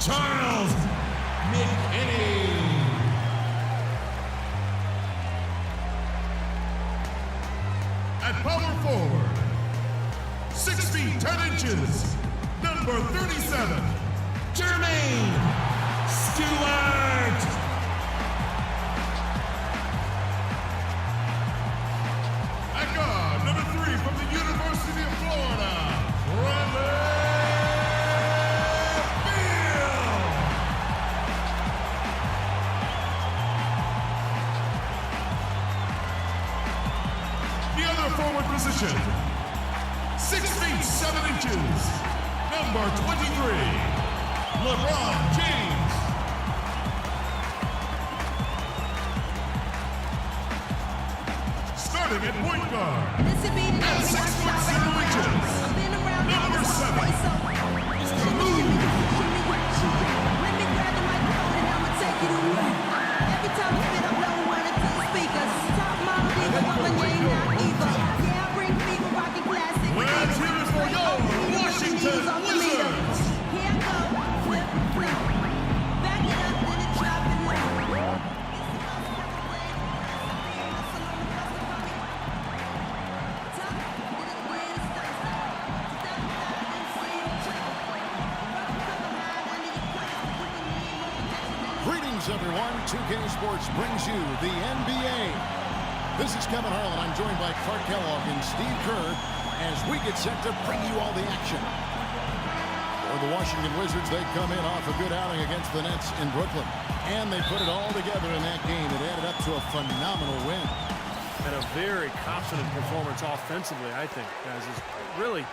Charles McKinney. At power forward, 6 feet 10 inches, number 37, Jermaine Stewart. At guard, number 3 from the University of Florida, Bradley. Forward position, 6 feet 7 inches, number 23, LeBron James. Starting at point guard, at 6 foot 0 inches, number 7, Mr. Move. Every time I spit, I'm blowing one into the speakers. Top model, diva, but my name not either. Yeah, I bring fever, rockin' classic. Let's hear it for your Washington Wizards. Here I go, flip, flip. Back it up, then it drop it low. Greetings, everyone. 2K Sports brings you the NBA. This is Kevin Harlan. I'm joined by Clark Kellogg and Steve Kerr as we get set to bring you all the action. For the Washington Wizards, they come in off a good outing against the Nets in Brooklyn. And they put it all together in that game. It added up to a phenomenal win. And a very confident performance offensively, I think, guys, is really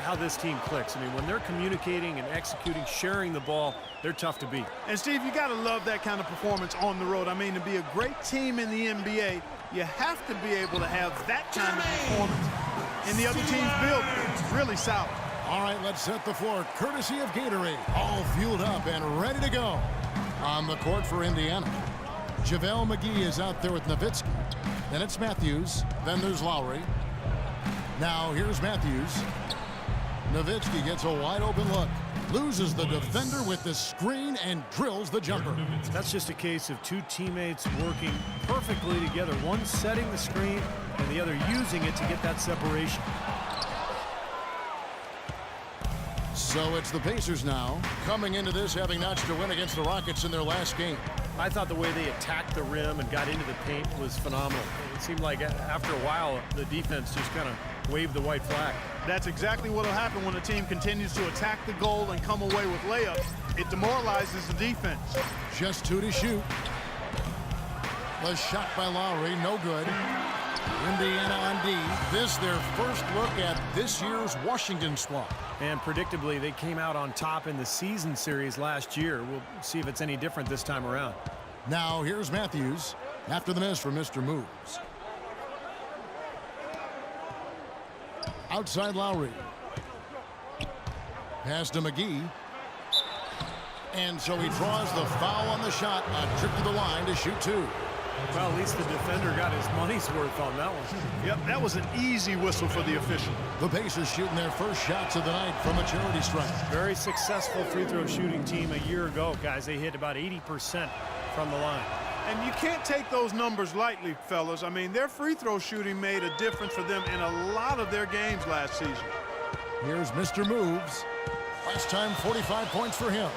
how this team clicks. I mean, when they're communicating and executing, sharing the ball, they're tough to beat. And, Steve, you got to love that kind of performance on the road. I mean, to be a great team in the NBA, you have to be able to have that kind of performance. And the other team's build is really solid. All right, let's set the floor. Courtesy of Gatorade. All fueled up and ready to go. On the court for Indiana, JaVale McGee is out there with Nowitzki. Then it's Matthews. Then there's Lowry. Now here's Matthews. Nowitzki gets a wide open look. Loses the defender with the screen and drills the jumper. That's just a case of two teammates working perfectly together. One setting the screen and the other using it to get that separation. So it's the Pacers now, coming into this having notched a win against the Rockets in their last game. I thought the way they attacked the rim and got into the paint was phenomenal. It seemed like after a while, the defense just kind of waved the white flag. That's exactly what will happen when a team continues to attack the goal and come away with layups. It demoralizes the defense. Just 2 to shoot. The shot by Lowry, no good. Indiana on D. This their first look at this year's Washington squad. And predictably, they came out on top in the season series last year. We'll see if it's any different this time around. Now here's Matthews after the miss from Mr. Moves. Outside Lowry. Pass to McGee. And so he draws the foul on the shot. A trip to the line to shoot 2. Well, at least the defender got his money's worth on that one. Yep, that was an easy whistle for the official. The Pacers shooting their first shots of the night from a charity stripe. Very successful free throw shooting team a year ago, guys. They hit about 80% from the line. And you can't take those numbers lightly, fellas. I mean, their free throw shooting made a difference for them in a lot of their games last season. Here's Mr. Moves. Last time, 45 points for him.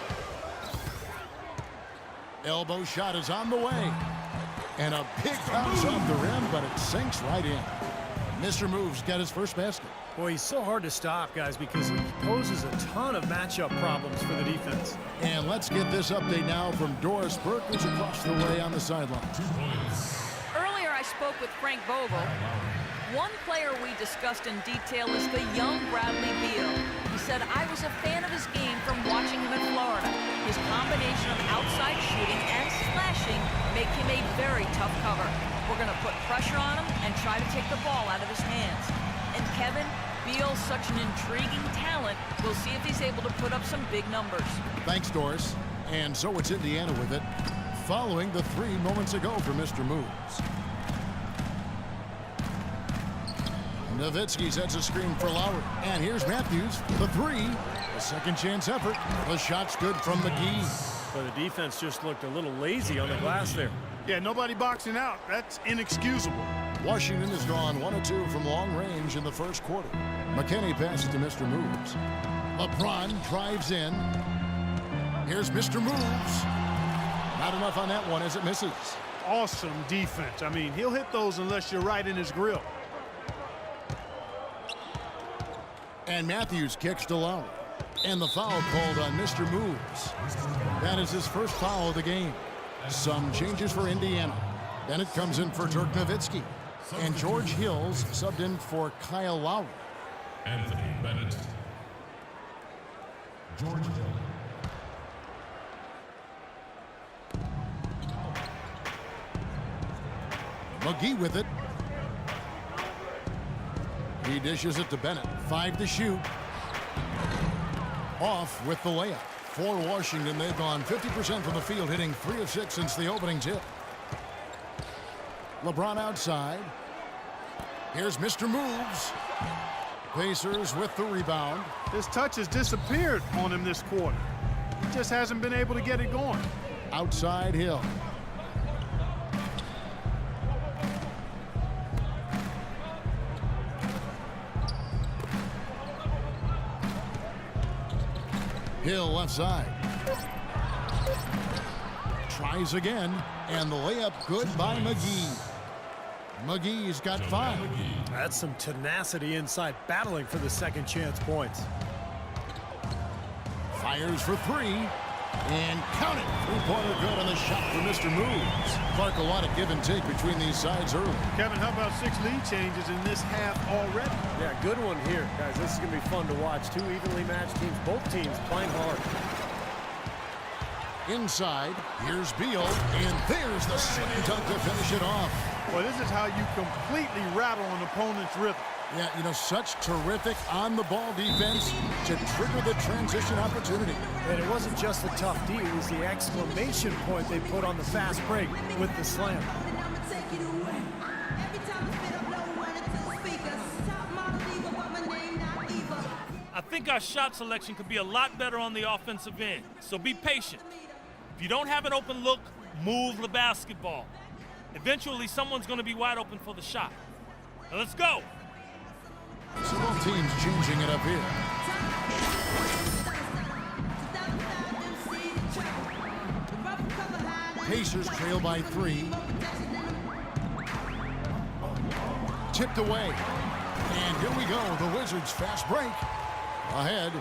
Elbow shot is on the way. And a big bounce off the rim, but it sinks right in. Mr. Moves got his first basket. Boy, he's so hard to stop, guys, because he poses a ton of matchup problems for the defense. And let's get this update now from Doris Burke, who's across the way on the sideline. Earlier, I spoke with Frank Vogel. One player we discussed in detail is the young Bradley Beal. He said, I was a fan of his game from watching him in Florida. His combination of outside shooting and slashing make him a very tough cover. We're going to put pressure on him and try to take the ball out of his hands. And Kevin, Beal's such an intriguing talent. We'll see if he's able to put up some big numbers. Thanks, Doris. And so it's Indiana with it, following the 3 moments ago for Mr. Moves. Nowitzki sets a screen for Lowry. And here's Matthews. The 3 A second chance effort. The shot's good from McGee. But the defense just looked a little lazy on the glass there. Yeah, nobody boxing out. That's inexcusable. Washington has gone 1 of 2 from long range in the first quarter. McKinney passes to Mr. Moves. LeBron drives in. Here's Mr. Moves. Not enough on that one as it misses. Awesome defense. I mean, he'll hit those unless you're right in his grill. And Matthews kicks to Lowry. And the foul called on Mr. Moves. That is his first foul of the game. Some changes for Indiana. Bennett comes in for Dirk Nowitzki. And George Hills subbed in for Kyle Lowry. Anthony Bennett. George Hill. McGee with it. He dishes it to Bennett. 5 to shoot. Off with the layup. For Washington, they've gone 50% from the field, hitting 3 of 6 since the opening tip. LeBron outside. Here's Mr. Moves. Pacers with the rebound. His touch has disappeared on him this quarter. He just hasn't been able to get it going. Outside Hill. Hill left side. Tries again, and the layup good by McGee. McGee's got 5. That's some tenacity inside, battling for the second chance points. Fires for 3, and count it. 3-pointer good on the shot for Mr. Moves. Clark, a lot of give and take between these sides early. Kevin, how about 6 lead changes in this half already? Yeah, good one here. Guys, this is going to be fun to watch. 2 evenly matched teams, both teams playing hard. Inside, here's Beal, and there's the slam dunk to finish it off. Well, this is how you completely rattle an opponent's rhythm. Yeah, you know, such terrific on-the-ball defense to trigger the transition opportunity. And it wasn't just the tough D, it was the exclamation point they put on the fast break with the slam. I think our shot selection could be a lot better on the offensive end, so be patient. If you don't have an open look, move the basketball. Eventually, someone's going to be wide open for the shot. Now let's go. So both teams changing it up here. Pacers trail by 3. Tipped away. And here we go. The Wizards fast break. Ahead.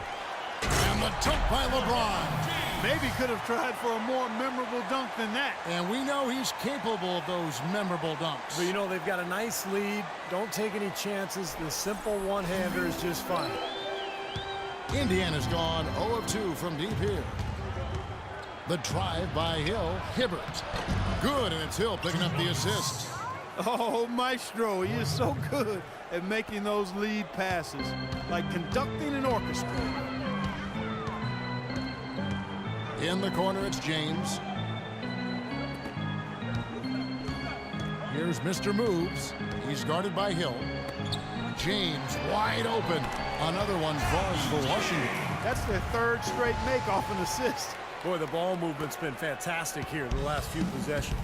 And the dunk by LeBron. Maybe could have tried for a more memorable dunk than that. And we know he's capable of those memorable dunks. But you know, they've got a nice lead. Don't take any chances. The simple one-hander is just fine. Indiana's gone 0 of 2 from deep here. The drive by Hill. Hibbert. Good, and it's Hill picking up the assist. Oh, Maestro, he is so good at making those lead passes, like conducting an orchestra. In the corner, it's James. Here's Mr. Moves. He's guarded by Hill. James wide open. Another one falls for Washington. That's their 3rd straight make off an assist. Boy, the ball movement's been fantastic here the last few possessions.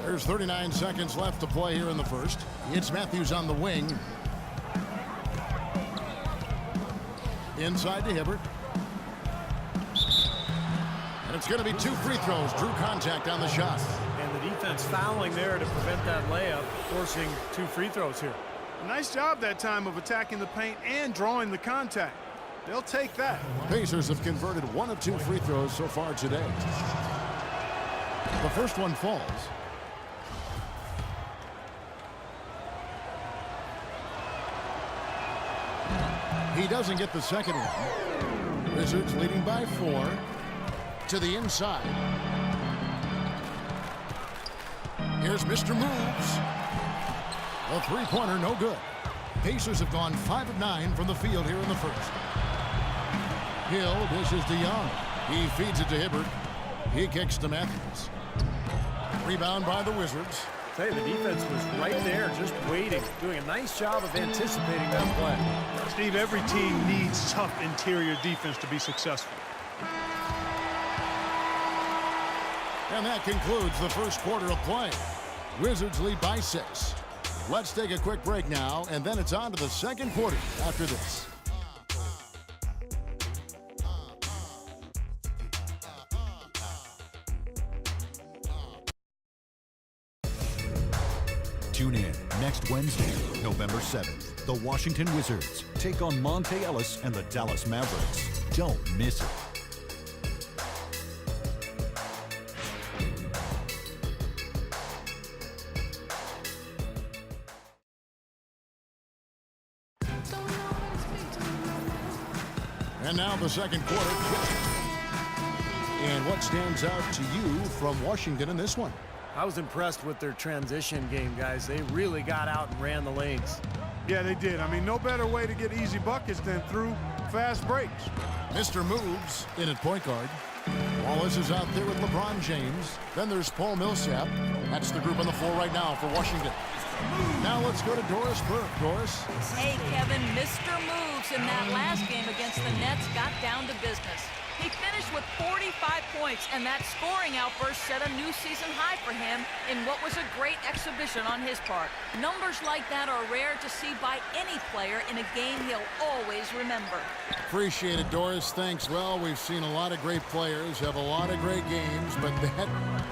There's 39 seconds left to play here in the first. It's Matthews on the wing. Inside to Hibbert. And it's going to be 2 free throws. Drew contact on the shot. And the defense fouling there to prevent that layup, forcing 2 free throws here. Nice job that time of attacking the paint and drawing the contact. They'll take that. Pacers have converted 1 of 2 free throws so far today. The first one falls. He doesn't get the second one. Wizards leading by 4. To the inside. Here's Mr. Moves. A 3-pointer, no good. Pacers have gone 5 of 9 from the field here in the first. Hill dishes to Young. He feeds it to Hibbert. He kicks to Matthews. Rebound by the Wizards. tell you, the defense was right there, just waiting, doing a nice job of anticipating that play. Steve, every team needs tough interior defense to be successful. And that concludes the first quarter of play. Wizards lead by 6. Let's take a quick break now, and then it's on to the second quarter after this. Tune in next Wednesday, November 7th. The Washington Wizards take on Monte Ellis and the Dallas Mavericks. Don't miss it. And now the second quarter. And what stands out to you from Washington in this one? I was impressed with their transition game, guys. They really got out and ran the lanes. Yeah, they did. I mean, no better way to get easy buckets than through fast breaks. Mr. Moves in at point guard. Wallace is out there with LeBron James. Then there's Paul Millsap. That's the group on the floor right now for Washington. Now let's go to Doris Burke. Doris? Hey, Kevin, Mr. Moves in that last game against the Nets got down to business. He finished with 45 points, and that scoring outburst set a new season high for him in what was a great exhibition on his part. Numbers like that are rare to see by any player in a game he'll always remember. Appreciate it, Doris. Thanks. Well, we've seen a lot of great players have a lot of great games, but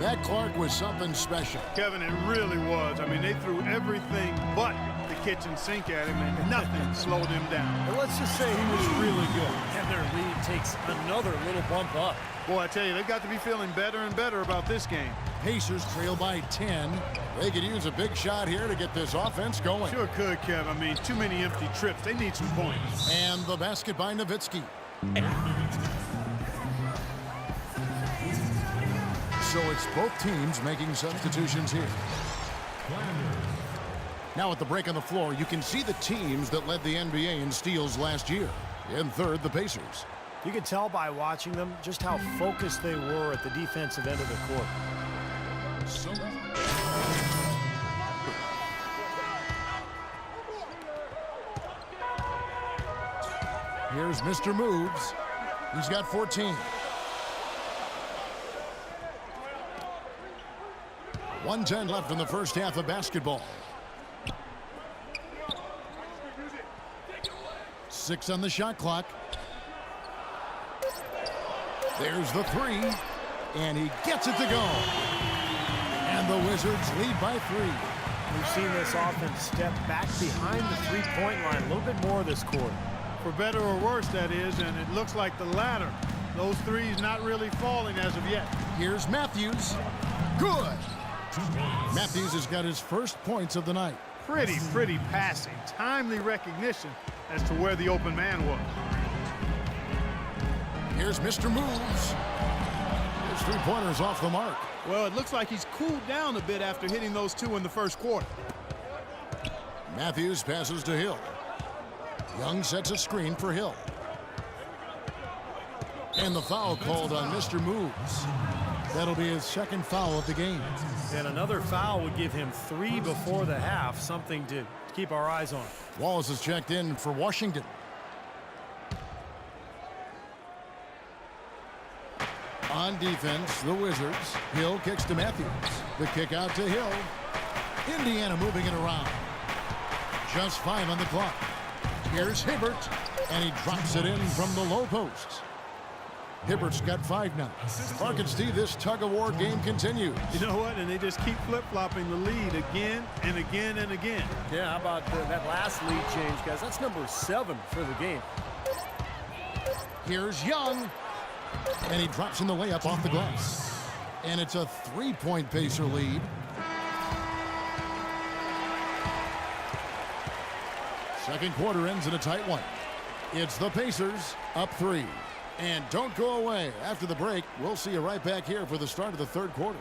that Clark was something special. Kevin, it really was. I mean, they threw everything but the kitchen sink at him, and nothing slowed him down. And let's just say he was really good. And their lead takes another little bump up. Boy, I tell you, they've got to be feeling better and better about this game. Pacers trail by 10. They could use a big shot here to get this offense going. Sure could, Kev. I mean, too many empty trips. They need some points. And the basket by Nowitzki. So it's both teams making substitutions here. Now at the break on the floor, you can see the teams that led the NBA in steals last year. In third, the Pacers. You can tell by watching them just how focused they were at the defensive end of the court. Here's Mr. Moves. He's got 14. 1:10 left in the first half of basketball. 6 on the shot clock. There's the 3, and he gets it to go. And the Wizards lead by 3. We've seen this offense step back behind the three-point line a little bit more this quarter. For better or worse, that is, and it looks like the latter. Those threes not really falling as of yet. Here's Matthews. Good. Matthews has got his first points of the night. Pretty passing. Timely recognition as to where the open man was. Here's Mr. Moves. His three-pointer's off the mark. Well, it looks like he's cooled down a bit after hitting those 2 in the first quarter. Matthews passes to Hill. Young sets a screen for Hill. And the foul called on Mr. Moves. That'll be his second foul of the game. And another foul would give him 3 before the half, something to keep our eyes on. Wallace is checked in for Washington. On defense, the Wizards. Hill kicks to Matthews. The kick out to Hill. Indiana moving it around. Just 5 on the clock. Here's Hibbert, and he drops it in from the low post. Hibbert's got 5 now. Mark and Steve, this tug-of-war game continues. You know what? And they just keep flip-flopping the lead again and again and again. Yeah, how about that last lead change, guys? That's number 7 for the game. Here's Young, and he drops in the layup off the glass. And it's a 3-point Pacer lead. Second quarter ends in a tight one. It's the Pacers up 3. And don't go away. After the break, we'll see you right back here for the start of the third quarter.